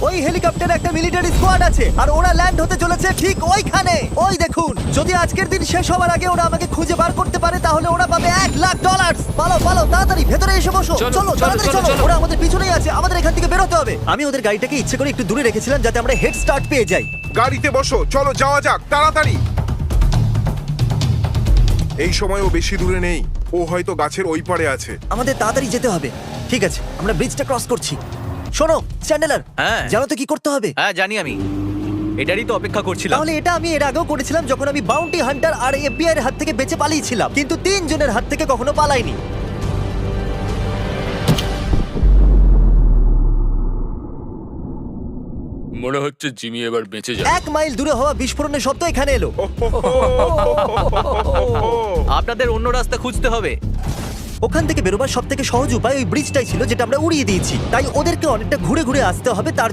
ওই হেলিকপ্টারে একটা মিলিটারি স্কোয়াড আছে আর ওরা ল্যান্ড হতে চলেছে ঠিক ওইখানে। ওই দেখুন, যদি আজকের দিন শেষ হওয়ার আগে ওরা আমাকে খুঁজে বার করতে পারে তাহলে ওরা পাবে $1,00,000। পালো পালো, তাড়াতাড়ি ভেতরে এসে বসো। চলো, চলো চলো, তাড়াতাড়ি চলো, চলো, চলো। ওরা আমাদের পিছনেই আছে, আমাদের এখান থেকে বেরোতে হবে। আমি ওদের গাড়িটাকে ইচ্ছে করে একটু দূরে রেখেছিলাম যাতে আমরা হেড স্টার্ট পেয়ে যাই। গাড়িতে বসো, চলো যাওয়া যাক তাড়াতাড়ি। এই সময় ও বেশি দূরে নেই, ও হয়তো গাছের ওই পারে আছে। আমাদের তাড়াতাড়ি যেতে হবে। ঠিক আছে, আমরা ব্রিজটা ক্রস করছি। শোনো চ্যান্ডেলার, হ্যাঁ। জানো তো কি করতে হবে? হ্যাঁ জানি আমি, এটারই তো অপেক্ষা করছিলাম। তাহলে এটা আমি এর আগেও করেছিলাম যখন আমি বাউন্টি হান্টার আর এফবিআই এর হাত থেকে বেঁচে পালিয়েছিলাম, কিন্তু 3 জনের হাত থেকে কখনো পালাইনি। মনে হচ্ছে জিমি এবার বেঁচে যাবে। 1 মাইল দূরে হওয়া বিস্ফোরণের শব্দ এখানে এলো। আপনাদের অন্য রাস্তা খুঁজতে হবে। ওখান থেকে বেরোবার সব থেকে সহজ উপায় ওই ব্রিজটাই ছিল যেটা আমরা উড়িয়ে দিয়েছি, তাই ওদেরকে অনেকটা ঘুরে ঘুরে আসতে হবে। তার